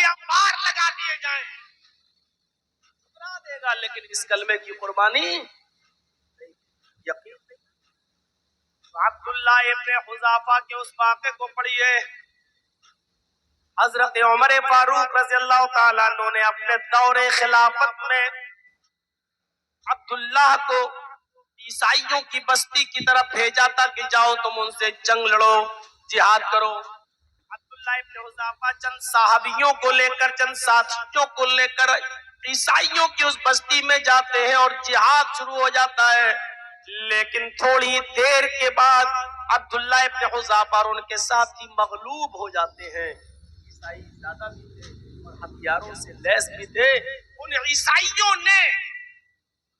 یا بار لگا دیے جائیں ٹھکرا دے گا، لیکن اس کلمے کی قربانی یقین نہیں۔ عبداللہ ابن حذافہ کے اس واقعے کو پڑھیے۔ حضرت عمر فاروق رضی اللہ تعالیٰ عنہ نے اپنے دور خلافت میں عبداللہ کو عیسائیوں کی بستی کی طرف بھیجا تھا کہ جاؤ تم ان سے جنگ لڑو، جہاد کرو۔ عبداللہ ابن حذافہ چند صحابیوں کو لے کر، چند ساتھیوں کو لے کر عیسائیوں کی اس بستی میں جاتے ہیں اور جہاد شروع ہو جاتا ہے۔ لیکن تھوڑی دیر کے بعد عبداللہ ابن حذافہ اور ان کے ساتھی مغلوب ہو جاتے ہیں۔ عیسائی زیادہ بھی تھے اور ہتھیاروں سے لیس بھی تھے۔ ان عیسائیوں نے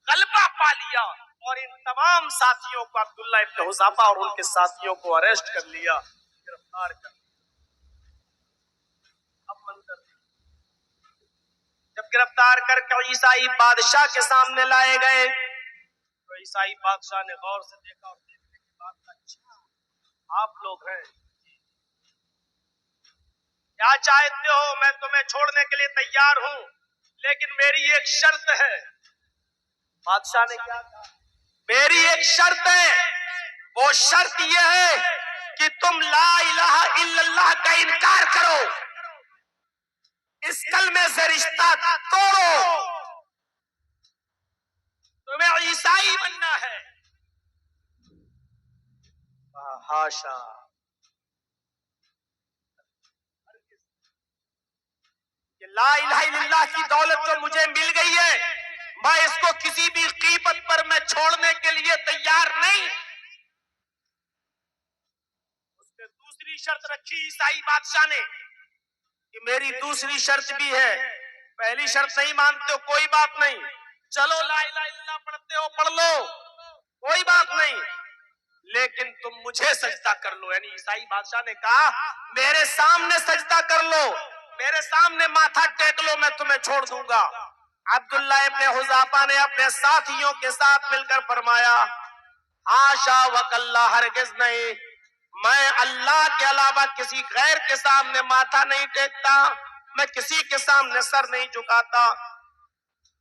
غلبہ پا لیا اور ان تمام ساتھیوں کو، عبداللہ ابن حذافہ اور ان کے ساتھیوں کو اریسٹ کر لیا، گرفتار کر لیا۔ اب منظر جب گرفتار کر کے عیسائی بادشاہ کے سامنے لائے گئے تو عیسائی بادشاہ نے غور سے دیکھا اور دیکھنے کے بعد اچھا آپ لوگ ہیں، کیا چاہتے ہو؟ میں تمہیں چھوڑنے کے لیے تیار ہوں، لیکن میری ایک شرط ہے۔ بادشاہ نے کیا کہا؟ میری ایک شرط ہے، وہ شرط یہ ہے کہ تم لا الہ الا اللہ کا انکار کرو، اس کلمے سے رشتہ توڑو، تمہیں عیسائی بننا ہے۔ ہاشا، لا الہ الا اللہ کی دولت جو مجھے مل گئی ہے، میں اس کو کسی بھی قیمت پر میں چھوڑنے کے لیے تیار نہیں۔ اس نے دوسری شرط رکھی عیسائی بادشاہ نے کہ میری دوسری شرط بھی ہے، پہلی شرط نہیں مانتے ہو کوئی بات نہیں، چلو لا الہ الا اللہ پڑھتے ہو پڑھ لو، کوئی بات نہیں، لیکن تم مجھے سجدہ کر لو۔ یعنی عیسائی بادشاہ نے کہا میرے سامنے سجدہ کر لو، میرے سامنے ماتھا ٹیک لو، میں تمہیں چھوڑ دوں گا۔ عبداللہ ابن حذافہ نے اپنے ساتھیوں کے ساتھ مل کر فرمایا حاشا وکلا، ہرگز نہیں، میں اللہ کے علاوہ کسی غیر کے سامنے ماتھا نہیں ٹیکتا، میں کسی کے سامنے سر نہیں جھکاتا۔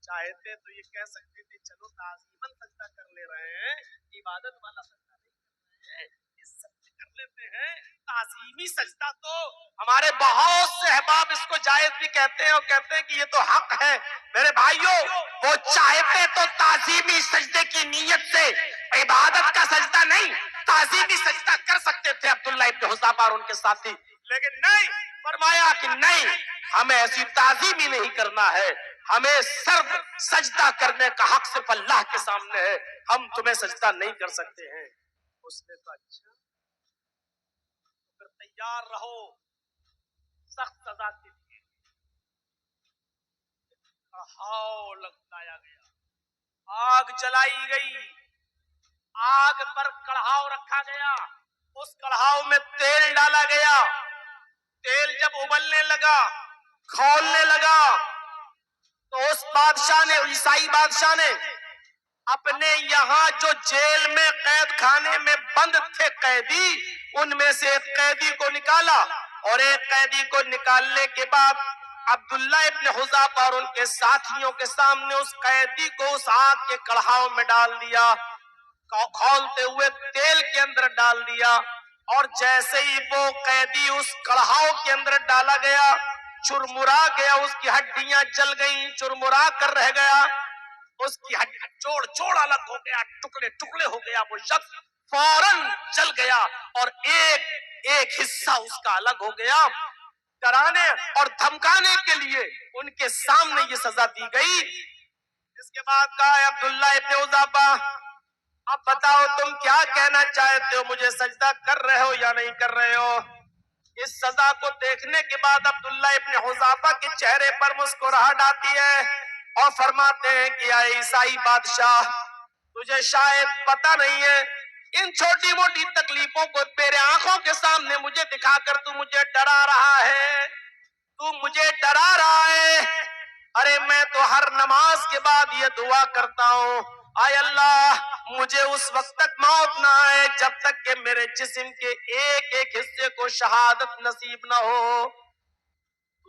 چاہتے تو یہ کہہ سکتے تھے چلو تعظیماً سجدہ کر لے رہے ہیں، عبادت والا سجدہ نہیں کر رہے ہیں، عزت کر لیتے ہیں، تعظیمی سجدہ تو ہمارے بہت سے احباب اس کو جائز بھی کہتے ہیں اور کہتے ہیں کہ یہ تو حق ہے۔ میرے بھائیوں، وہ چاہتے تو تعظیمی سجدے کی نیت سے عبادت کا سجدہ نہیں، تعظیمی سجدہ کر سکتے تھے عبداللہ ابن حذافہ اور ان کے ساتھی، لیکن نہیں، فرمایا کہ نہیں، ہمیں ایسی تعظیمی نہیں کرنا ہے، ہمیں صرف سجدہ کرنے کا حق صرف اللہ کے سامنے ہے، ہم تمہیں سجدہ نہیں کر سکتے ہیں۔ اس نے کہا اچھا پھر تیار رہو سخت سزا کے لیے۔ کڑھاؤ لگایا گیا، آگ جلائی گئی، آگ پر کڑھاؤ رکھا گیا، اس کڑھاؤ میں تیل ڈالا گیا، تیل جب ابلنے لگا، کھولنے لگا، تو اس بادشاہ نے، عیسائی بادشاہ نے اپنے یہاں جو جیل میں قید خانے میں بند تھے قیدی، ان میں سے ایک قیدی کو نکالا، اور ایک قیدی کو نکالنے کے بعد عبداللہ ابن حذافہ اور ان کے ساتھیوں کے سامنے اس قیدی کو اس آگ کے کڑھاؤ میں ڈال دیا، کھولتے ہوئے تیل کے اندر ڈال دیا، اور جیسے ہی وہ قیدی اس کڑھاؤ کے اندر ڈالا گیا، چرمرا گیا، اس کی ہڈیاں جل گئیں، چرمرا کر رہ گیا، اس کی جوڑ الگ ہو گیا، ٹکڑے ٹکڑے ہو گیا، وہ شخص فوراً جل گیا اور ایک حصہ اس کا الگ ہو گیا۔ ڈرانے اور دھمکانے کے لیے ان کے سامنے یہ سزا دی گئی۔ اس کے بعد کہا ہے عبداللہ ابن حذافہ اب بتاؤ تم کیا کہنا چاہتے ہو، مجھے سجدہ کر رہے ہو یا نہیں کر رہے ہو؟ اس سزا کو دیکھنے کے بعد عبداللہ ابن حذافہ کے چہرے پر مسکراہٹ آتی ہے اور فرماتے ہیں کہ اے عیسائی بادشاہ، تجھے شاید پتہ نہیں ہے، ان چھوٹی موٹی تکلیفوں کو میرے آنکھوں کے سامنے مجھے دکھا کر تو مجھے ڈرا رہا ہے، تو مجھے ڈرا رہا ہے۔ ارے میں تو ہر نماز کے بعد یہ دعا کرتا ہوں، اے اللہ مجھے اس وقت تک موت نہ آئے جب تک کہ میرے جسم کے ایک ایک حصے کو شہادت نصیب نہ ہو، تو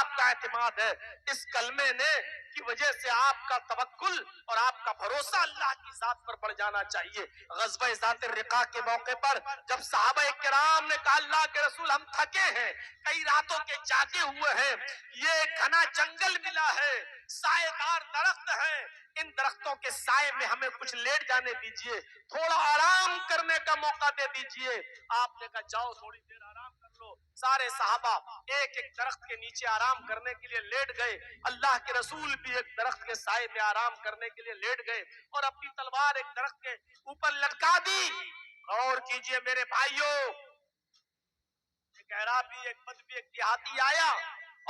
آپ کا اعتماد ہے. اس کلمے نے کی وجہ سے آپ کا توکل اور آپ کا بھروسہ اللہ کی ذات پر بڑھ جانا چاہیے. غزوہ ذات الرقاع کے موقع پر جب صحابہ کرام نے کہا اللہ کے رسول ہم تھکے ہیں, کئی راتوں کے جاگے ہوئے ہیں, یہ گھنا جنگل ملا ہے, سائے دار درخت ہیں, ان درختوں کے سائے میں ہمیں کچھ لیٹ جانے دیجئے, تھوڑا آرام کرنے کا موقع دے دیجئے. آپ نے کہا جاؤ تھوڑی دیر آرام کر لو. سارے صحابہ ایک ایک درخت کے نیچے آرام کرنے کے لیے لیٹ گئے. اللہ کے رسول بھی ایک درخت کے سائے میں آرام کرنے کے لیے لیٹ گئے اور اپنی تلوار ایک درخت کے اوپر لٹکا دی. غور کیجئے میرے بھائیوں, ایک اعرابی, ایک بدوی, ایک دیہاتی آیا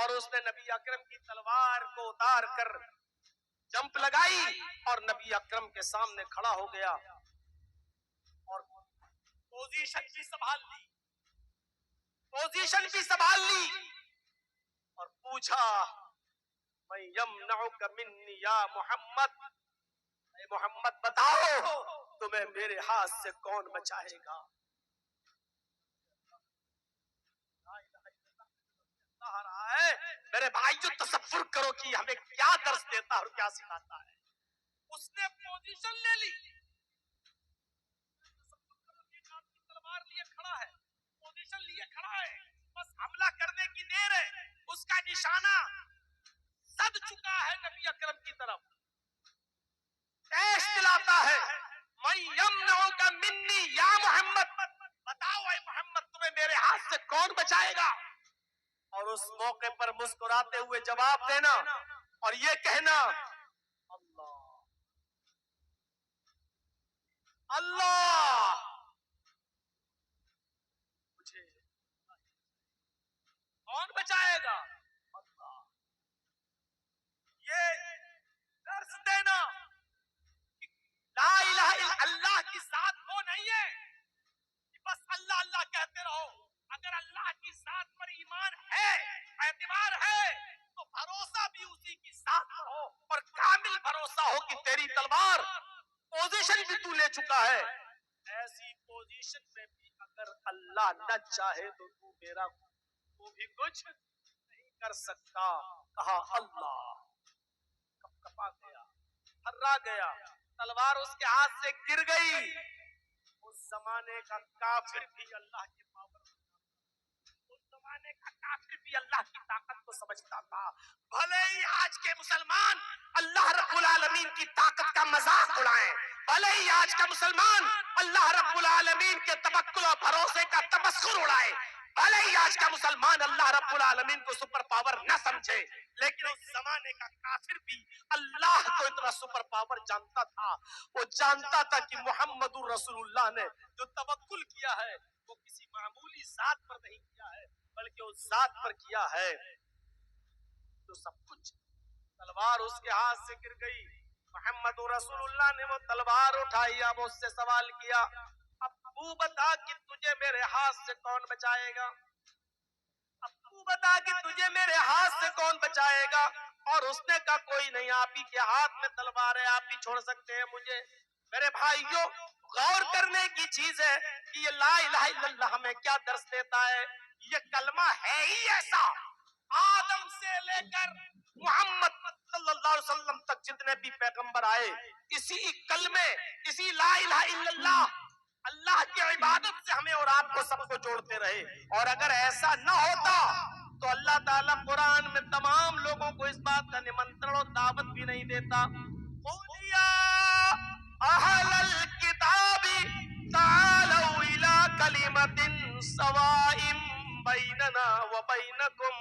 اور اس نے نبی اکرم کی تلوار کو اتار کر جمپ لگائی اور نبی اکرم کے سامنے کھڑا ہو گیا اور پوزیشن بھی سنبھال لی اور پوچھا من یمنعک منی یا محمد, اے محمد بتاؤ تمہیں میرے ہاتھ سے کون بچائے گا. میرے بھائی جو تصور کرو کہ ہمیں کیا درس دیتا اور کیا سکھاتا ہے. اس نے پوزیشن لے لی, تلوار لیے کھڑا ہے, پوزیشن لیے کھڑا ہے, بس حملہ کرنے کی دیر ہے. اس کا نشانہ سد چکا ہے نبی اکرم کی طرف, تیش دلاتا ہے من یمنعک منی یا محمد, بتاؤ اے محمد تمہیں میرے ہاتھ سے کون بچائے گا. اور اس موقع پر مسکراتے ہوئے جواب دینا اور یہ کہنا اللہ اللہ مجھے کون بچائے گا. اللہ, یہ درس دینا لا الہ الا اللہ کی ذات وہ نہیں ہے کہ بس اللہ اللہ کہتے رہو. اگر اللہ کی ذات پر ایمان ہے, اعتبار ہے, تو بھروسہ بھی اسی کی ذات پر ہو اور کامل بھروسہ ہو کہ تیری تلوار پوزیشن بھی تو لے چکا ہے, ایسی پوزیشن میں بھی اگر اللہ نہ چاہے تو تو بھی کچھ نہیں کر سکتا. کہا اللہ, کپا گیا, تھرا گیا, تلوار اس کے ہاتھ سے گر گئی. اس زمانے کا کافر بھی اللہ کی پاور, اس زمانے کا کافر بھی اللہ کی طاقت کو سمجھتا تھا. بھلے ہی آج کے مسلمان اللہ رب العالمین کی طاقت کا مذاق اڑائیں, بھلے ہی آج کا مسلمان اللہ رب العالمین کے توکل اور بھروسے کا تمسخر اڑائے, بھلے ہی آج کا مسلمان اللہ رب العالمین کو سپر پاور نہ سمجھے, لیکن اس زمانے کا کافر بھی اللہ کو اتنا سپر پاور جانتا تھا. وہ جانتا تھا کہ محمد رسول اللہ نے جو توکل کیا ہے وہ کسی معمولی ذات پر نہیں کیا ہے, بلکہ اس ذات پر کیا ہے جو سب کچھ. تلوار اس کے ہاتھ سے گر گئی. محمد رسول اللہ نے وہ تلوار اٹھائی. اب اس سے سوال کیا اب تو بتا کہ تجھے میرے ہاتھ سے کون بچائے گا, اب تو بتا کہ تجھے میرے ہاتھ سے کون بچائے گا. اور اس نے کہا کوئی نہیں, آپ ہی کے ہاتھ میں تلوار ہے, آپ ہی چھوڑ سکتے ہیں مجھے. میرے بھائیوں, غور کرنے کی چیز ہے کہ یہ لا الہ الا اللہ ہمیں کیا درس دیتا ہے. یہ کلمہ ہے ہی ایسا, آدم سے لے کر محمد صلی اللہ علیہ وسلم تک جتنے بھی پیغمبر آئے, اسی کلمے, اسی لا الہ الا اللہ اللہ کی عبادت سے ہمیں اور آپ کو سب کو جوڑتے رہے. اور اگر ایسا نہ ہوتا تو اللہ تعالیٰ قرآن میں تمام لوگوں کو اس بات کا نمنترن اور دعوت بھی نہیں دیتا. قُلْ يَا أَهْلَ الْكِتَابِ تَعَالَوْا إِلَىٰ كَلِمَةٍ سَوَاءٍ بَيْنَنَا وَبَيْنَكُمْ,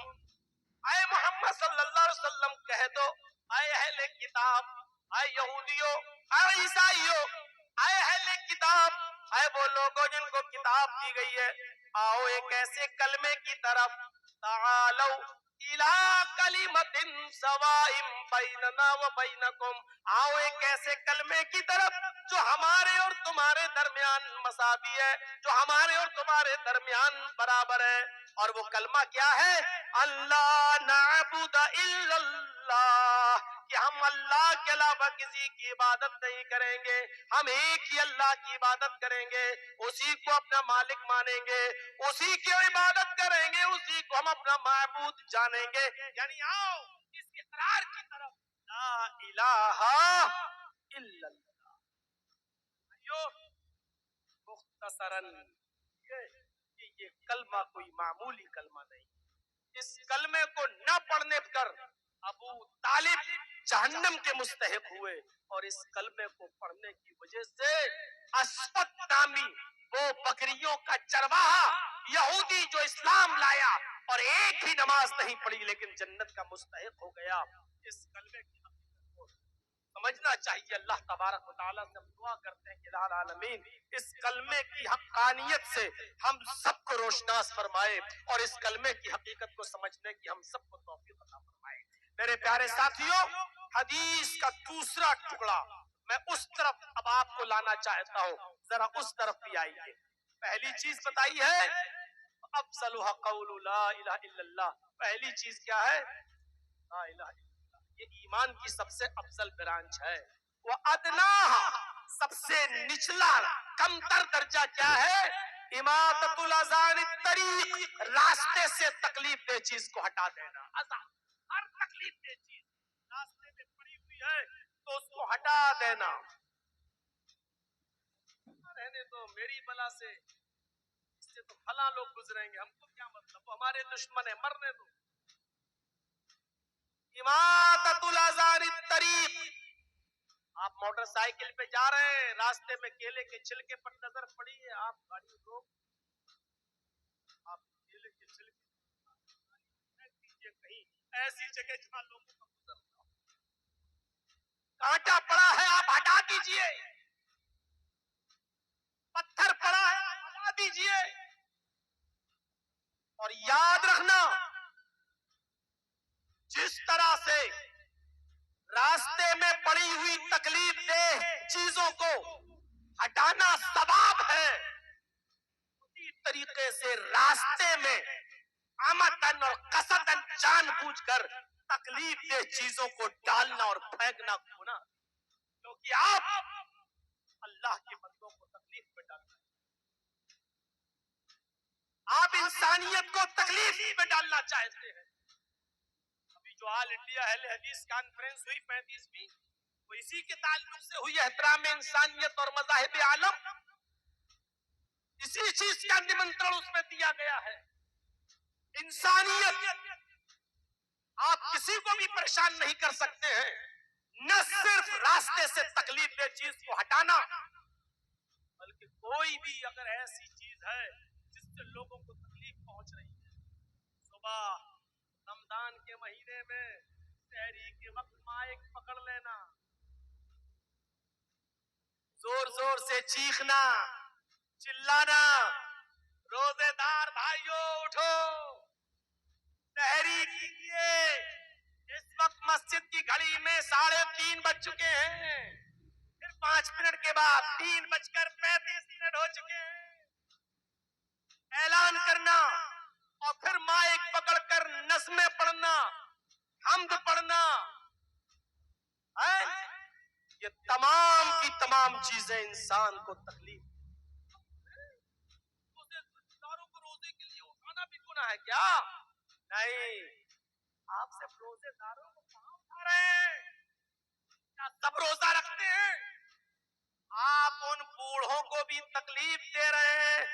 اے محمد صلی اللہ علیہ وسلم کہہ دو اے اہل کتاب, اے یہودیوں, اے عیسائیوں, اے اہل کتاب, اے وہ لوگوں جن کو کتاب دی گئی ہے, آؤ ایک ایسے کلمے کی طرف, تعالوا الی کلمۃ سواء بیننا وبینکم, آؤ ایک ایسے کلمے کی طرف جو ہمارے اور تمہارے درمیان مساوی ہے, جو ہمارے اور تمہارے درمیان برابر ہے. اور وہ کلمہ کیا ہے؟ اللہ نعبد الا اللہ، کہ ہم اللہ کے علاوہ کسی کی عبادت نہیں کریں گے، ہم ایک ہی اللہ کی عبادت کریں گے، اسی کو اپنا مالک مانیں گے، اسی کی عبادت کریں گے، اسی کو ہم اپنا معبود جانیں گے۔ یعنی آؤ اس اقرار کی طرف، لا الہ الا اللہ۔ مختصراً یہ کلمہ کوئی معمولی کلمہ نہیں، اس کلمے کو نہ پڑھنے پر ابو طالب جہنم کے مستحق ہوئے، اور اس کلمے کو پڑھنے کی وجہ سے اسود نامی وہ بکریوں کا چرواہا یہودی جو اسلام لایا اور ایک ہی نماز نہیں پڑھی لیکن جنت کا مستحق ہو گیا۔ اس کلمے کی حقیقت کو سمجھنا چاہیے۔ اللہ تبارک و تعالیٰ سے ہم دعا کرتے ہیں کہ الہ العالمین اس کلمے کی حقانیت سے ہم سب کو روشناس فرمائے، اور اس کلمے کی حقیقت کو سمجھنے کی ہم سب کو توفیق عطا فرمائے۔ میرے پیارے ساتھیوں، حدیث کا دوسرا ٹکڑا میں اس طرف اب آپ کو لانا چاہتا ہوں، ذرا اس طرف بھی آئیے۔ پہلی چیز بتائی ہے افضلها قول لا الہ الا اللہ، پہلی چیز کیا ہے؟ لا الہ الا اللہ، یہ ایمان کی سب سے افضل برانچ ہے۔ وہ ادناها، سب سے نچلا کمتر درجہ کیا ہے؟ اماطۃ الاذان الطریق، راستے سے تکلیف دہ چیز کو ہٹا دینا۔ ہر تکلیف دہ چیز راستے میں پڑی ہوئی ہے تو اس کو ہٹا دینا۔ رہنے دو، میری بلا سے اس سے تو فلاں لوگ گزریں گے، ہم کو کیا مطلب، وہ ہمارے دشمن ہیں، مرنے دو۔ اماطۃ الاذان الطریق، آپ موٹر سائیکل پہ جا رہے ہیں، راستے میں کیلے کے چھلکے پر نظر پڑی ہے، آپ گاڑی روک، آپ کیلے کے چھلکے کہیں ایسی جگہ جہاں لوگوں کا گزرنا ہو، کانٹا پڑا ہے آپ ہٹا دیجئے، پتھر پڑا ہے آپ ہٹا دیجئے، اور یاد رکھنا جس طرح سے راستے میں پڑی ہوئی تکلیف دہ چیزوں کو ہٹانا ثواب ہے، اسی طریقے سے راستے میں عمدن اور قصدن جان بوجھ کر تکلیف دہ چیزوں کو ڈالنا اور پھینکنا گناہ، کیونکہ آپ اللہ کے بندوں کو تکلیف میں ڈالنا، آپ انسانیت کو تکلیف میں ڈالنا چاہتے ہیں۔ ابھی جو آل انڈیا اہل حدیث کانفرنس ہوئی 35ویں، وہ اسی کے تعلق سے ہوئی، احترام انسانیت اور مذاہب عالم، اسی چیز کا نمنترن اس میں دیا گیا ہے۔ انسانیت، آپ کسی کو بھی پریشان نہیں کر سکتے ہیں، نہ صرف راستے سے تکلیف دہ چیز کو ہٹانا، بلکہ کوئی بھی اگر ایسی چیز ہے جس سے لوگوں کو تکلیف پہنچ رہی ہے، صبح رمضان کے مہینے میں سحری کے وقت مائک پکڑ لینا، زور زور سے چیخنا، چلانا، روزے دار بھائیوں اٹھو، سحری کیجئے، اس وقت مسجد کی گھڑی میں 3:30 بج چکے ہیں، پھر 5 منٹ کے بعد 3:35 ہو چکے ہیں، اعلان کرنا، اور پھر مائک پکڑ کر نظمیں پڑھنا، حمد پڑھنا، یہ تمام کی تمام چیزیں انسان کو تکلیف، روزے کو روزے کے لیے اٹھانا بھی گناہ ہے کیا؟ نہیں، آپ صرف روزے داروں کو کہاں اٹھا رہے ہیں؟ کیا سب روزہ رکھتے ہیں؟ آپ ان بوڑھوں کو بھی تکلیف دے رہے ہیں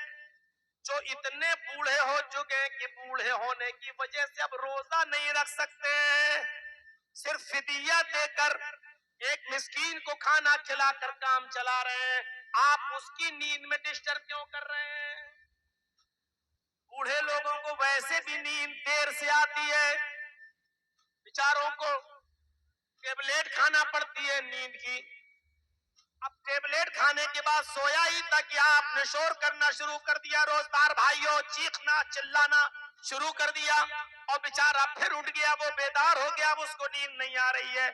جو اتنے بوڑھے ہو چکے ہیں کہ بوڑھے ہونے کی وجہ سے اب روزہ نہیں رکھ سکتے، صرف فدیہ دے کر ایک مسکین کو کھانا کھلا کر کام چلا رہے ہیں، آپ اس کی نیند میں ڈسٹرب کیوں کر رہے ہیں؟ بوڑھے لوگوں کو ویسے بھی نیند دیر سے آتی ہے، بیچاروں کو ٹیبلیٹ کھانا پڑتی ہے نیند کی، اب ٹیبلیٹ کھانے کے بعد سویا ہی تھا کہ آپ نے شور کرنا شروع کر دیا، روزدار بھائیوں چیخنا چلانا شروع کر دیا، اور بیچارہ پھر اٹھ گیا، وہ بیدار ہو گیا، اب اس کو نیند نہیں آ رہی ہے۔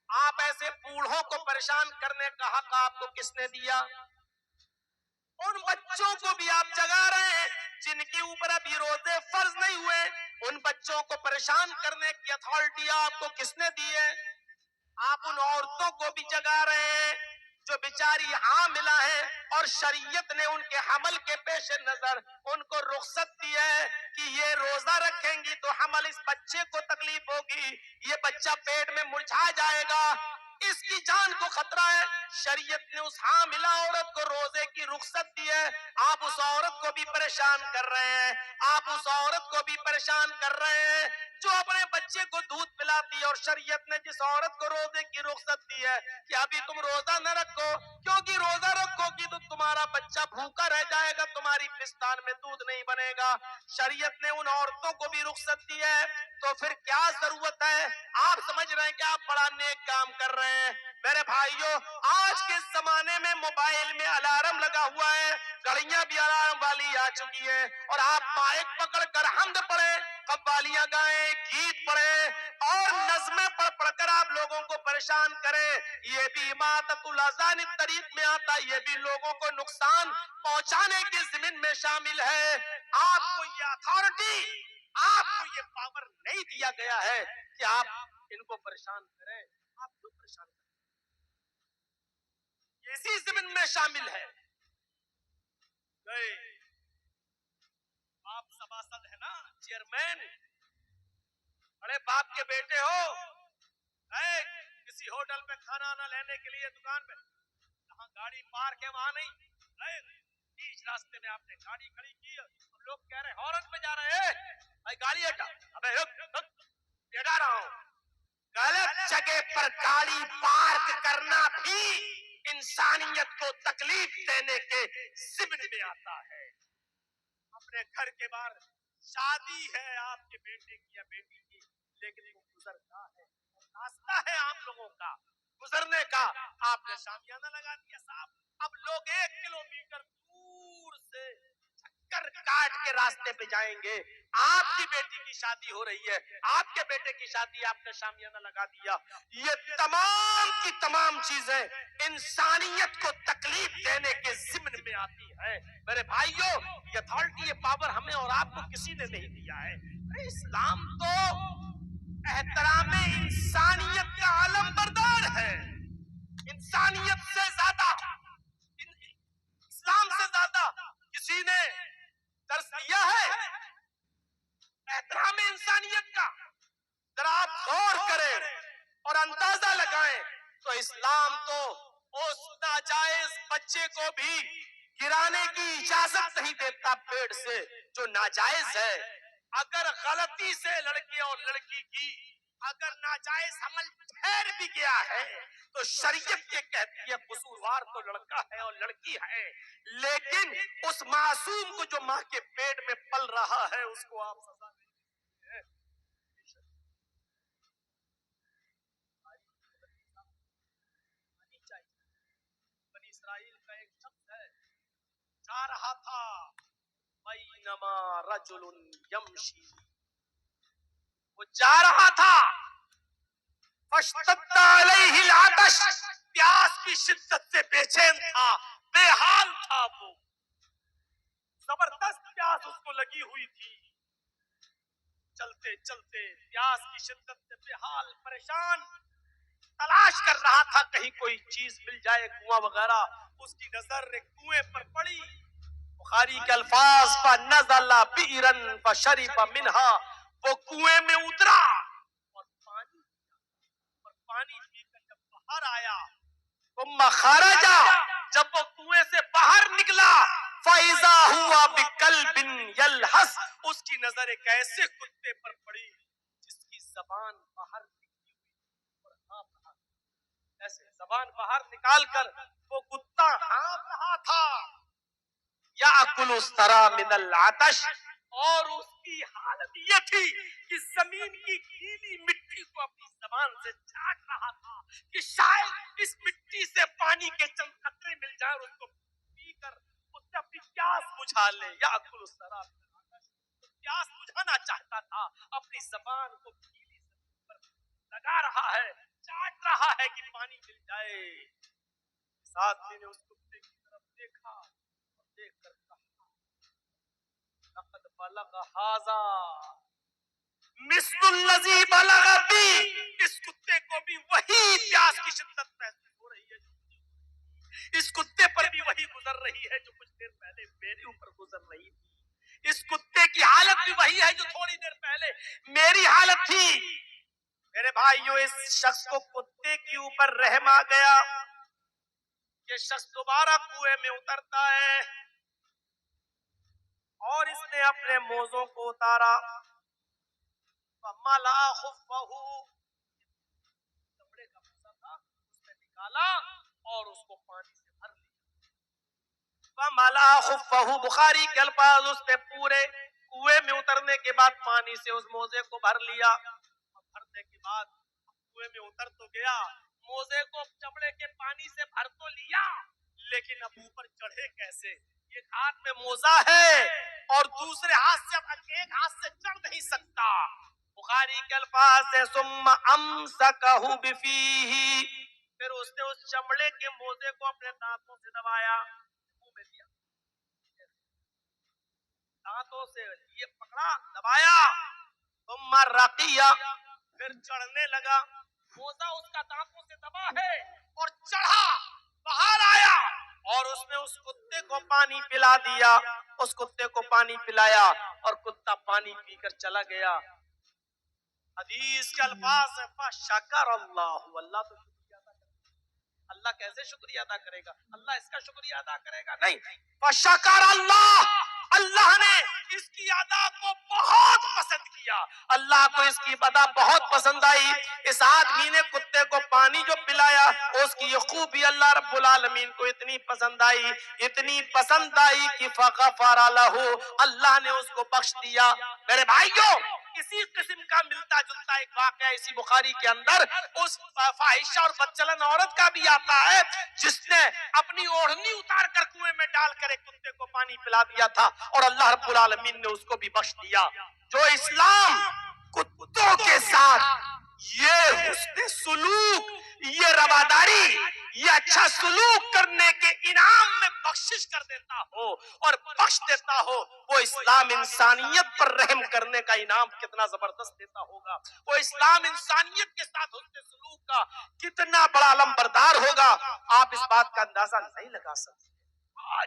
آپ ایسے بوڑھوں کو پریشان کرنے کا حق آپ کو کس نے دیا؟ ان بچوں کو بھی آپ جگا رہے ہیں جن کے اوپر ابھی روزے فرض نہیں ہوئے. ان بچوں کو پریشان کرنے کی اتھارٹی آپ کو کس نے دی ہے؟ آپ ان عورتوں کو بھی جگا رہے ہیں جو بیچاری حاملہ ہیں اور شریعت نے ان کے حمل کے پیش نظر ان کو رخصت دی ہے کہ یہ روزہ رکھیں گی تو حمل اس بچے کو تکلیف ہوگی, یہ بچہ پیٹ میں مرجھا جائے گا, اس کی جان کو خطرہ ہے. شریعت نے اس حاملہ عورت کو روزے کی رخصت دی ہے. آپ اس عورت کو بھی پریشان کر رہے ہیں, آپ اس عورت کو بھی پریشان کر رہے ہیں جو اپنے بچے کو دودھ پلاتی ہے. اور شریعت نے جس عورت کو روزے کی رخصت دی ہے کہ ابھی تم روزہ نہ رکھو کیونکہ روزہ رکھو گی تو تمہارا بچہ بھوکا رہ جائے گا, تمہاری پستان میں دودھ نہیں بنے گا. شریعت نے ان عورتوں کو بھی رخصت دی ہے. تو پھر کیا ضرورت ہے؟ آپ سمجھ رہے ہیں کہ آپ بڑا نیک کام کر رہے ہیں. میرے بھائیوں, آج کے زمانے میں موبائل میں الارم لگا ہوا ہے, گھڑیاں بھی الارم والی آ چکی ہیں, اور آپ مائک پکڑ کر حمد پڑھیں, قوالیاں گائیں, گیت پڑھیں اور نظمیں پڑھ پڑھ کر آپ لوگوں کو پریشان کریں. یہ بھی اماطۃ الاذان طریق میں آتا ہے, یہ بھی لوگوں کو نقصان پہنچانے کے ضمن میں شامل ہے. آپ کو یہ اتھارٹی, آپ کو یہ پاور نہیں دیا گیا ہے کہ آپ ان کو پریشان کریں. آپ کیوں پریشان کریں؟ یہ اسی ضمن میں شامل ہے. آپ سباسد ہے نا, چیئرمین, بڑے باپ کے بیٹے ہو, کسی ہوٹل میں کھانا نہ لینے کے لیے دکان پہ جہاں گاڑی پارک ہے وہاں نہیں, بیچ راستے میں آپ نے گاڑی کھڑی کی, لوگ کہہ رہے ہارن پہ جا رہے ہیں, بھائی گاڑی ہٹا, ابے رک ہٹا رہا ہوں. غلط جگہ پر گاڑی پارک کرنا بھی انسانیت کو تکلیف دینے کے ضمن میں آتا ہے. اپنے گھر کے باہر شادی ہے آپ کے بیٹے کی یا بیٹی کی, لیکن وہ گزرتا ہے, راستہ ہے آپ لوگوں کا گزرنے کا, آپ نے شامیانہ لگا دیا صاحب. اب لوگ 1 کلومیٹر دور سے چکر کاٹ کے راستے پہ جائیں گے. آپ کی بیٹی کی شادی ہو رہی ہے, آپ کے بیٹے کی شادی, آپ نے شامیانہ لگا دیا. یہ تمام کی تمام چیزیں انسانیت کو تکلیف دینے کے ضمن میں آتی ہے. میرے بھائیوں, یہ اتھارٹی, یہ پاور ہمیں اور آپ کو کسی نے نہیں دیا ہے. اسلام تو احترام انسانیت کا علم بردار ہے. انسانیت سے زیادہ, اسلام سے زیادہ کسی نے درس دیا ہے احترام انسانیت کا؟ ذرا آپ غور کریں اور اندازہ لگائیں تو اسلام تو اس ناجائز بچے کو بھی گرانے کی اجازت نہیں دیتا پیڑ سے جو ناجائز ہے. اگر غلطی سے لڑکے اور لڑکی کی اگر ناجائز حمل ٹھہر بھی گیا ہے تو شریعت یہ کہتی ہے قصوروار تو لڑکا ہے اور لڑکی ہے, لیکن اس معصوم کو جو ماں کے پیٹ میں پل رہا ہے اس کو آپ سزا نہیں ہیں. بنی اسرائیل کا ایک شخص ہے, جا رہا تھا بینما رجل یمشی, وہ جا رہا تھا, فاشتد علیہ العطش, پیاس کی شدت سے بے چین تھا, بے حال تھا, وہ زبردست پیاس اس کو لگی ہوئی تھی. چلتے چلتے پیاس کی شدت سے بے حال پریشان تلاش کر رہا تھا کہیں کوئی چیز مل جائے, کنواں وغیرہ. اس کی نظر ایک کنویں پر پڑی. بخاری کے الفاظ فنزل بئرا فشرب منها, وہ کنویں میں اترا اور پانی پی کر جب باہر آیا, ثم خرج, جب وہ کنویں سے باہر نکلا, فاذا ہوا بکلب یلہس, اس کی نظر ایک ایسے کتے پر پڑی جس کی زبان باہر نکلی ہوئی اور ہانپ رہا تھا. ایسے زبان باہر نکال کر وہ کتا ہانپ رہا تھا. یاکل الثری من العطش, اور اس کی حالت یہ تھی کہ زمین کی گیلی مٹی کو اپنی زبان سے چاٹ رہا تھا کہ شاید اس مٹی سے پانی کے چند قطرے مل جائیں اور اس کو پی کر اس سے اپنی پیاس بجھا لے. یاکل الثری من العطش, پیاس بجھانا چاہتا تھا, اپنی زبان کو گیلی زمین پر لگا رہا ہے, چاٹ رہا ہے کہ پانی مل جائے. اس آدمی نے اس کتے کی طرف دیکھا, لقد بلغ ھذا مثل الذی بلغ بی، اس کتے کو بھی وہی پیاس کی شدت محسوس ہو رہی ہے، اس کتے پر بھی وہی گزر رہی ہے جو کچھ دیر پہلے میرے اوپر گزر رہی تھی، اس کتے کی حالت بھی وہی ہے جو تھوڑی دیر پہلے میری حالت تھی۔ میرے بھائیو، اس شخص کو کتے کے اوپر رحم آ گیا، یہ شخص دوبارہ کنویں میں اترتا ہے اور اس نے اپنے موزوں کو اتارا، فَمَلَأَ خُفَّهُ، چمڑے کا موزہ تھا اس نے نکالا اور اس کو پانی سے بھر لیا۔ فَمَلَأَ خُفَّهُ، بخاری کے الفاظ، اس نے پورے کنویں میں اترنے کے بعد پانی سے اس موزے کو بھر لیا، اور بھرنے کے بعد کنویں میں اتر تو گیا، موزے کو چمڑے کے پانی سے بھر تو لیا، لیکن اب اوپر چڑھے کیسے؟ ایک ہاتھ میں موزہ ہے اور دوسرے ہاتھ سے، اب ایک ہاتھ سے چڑھ نہیں سکتا۔ بخاری کے الفاظ ہے ثم امسکہ بفیہ، پھر اس نے اس چمڑے کے موزے کو اپنے دانتوں سے دبایا، منہ میں دیا، دانتوں سے یہ پکڑا، دبایا، ثم رقیہ، پھر چڑھنے لگا، موزہ اس کا دانتوں سے دبا ہے اور چڑھا، باہر آیا اور اس نے اس کتے کو پانی پلا دیا، اس کتے کو پانی پلایا اور کتا پانی پی کر چلا گیا۔ حدیث کے الفاظ ہیں فَشَكَرَ اللَّهُ، اللہ تو شکریہ ادا کرے گا، اللہ کیسے شکریہ ادا کرے گا؟ اللہ اس کا شکریہ ادا کرے گا؟ نہیں، فَشَكَرَ اللَّهُ، اللہ نے اس کی ادا کو بہت پسند کیا، اللہ کو اس کی ادا بہت پسند آئی۔ اس آدمی نے کتے کو پانی جو پلایا، اس کی یہ خوبی اللہ رب العالمین کو اتنی پسند آئی، اتنی پسند آئی کہ فَغَفَرَ لَهُ، اللہ نے اس کو بخش دیا۔ میرے بھائیوں، اسی قسم کا ملتا جلتا ایک واقعہ اسی بخاری کے اندر اس فاحشہ اور بدچلن عورت کا بھی آتا ہے، جس نے اپنی اوڑھنی اتار کر کنویں میں ڈال کر ایک کتے کو پانی پلا دیا تھا اور اللہ رب العالمین نے اس کو بھی بخش دیا۔ جو اسلام کتوں کے ساتھ یہ حسن سلوک، یہ رواداری، یہ اچھا سلوک کرنے کے انعام میں بخشش کر دیتا ہو اور بخش دیتا ہو، وہ اسلام انسانیت پر رحم کرنے کا انعام کتنا زبردست دیتا ہوگا، وہ اسلام انسانیت کے ساتھ حسن سلوک کا کتنا بڑا علم بردار ہوگا، آپ اس بات کا اندازہ نہیں لگا سکتے۔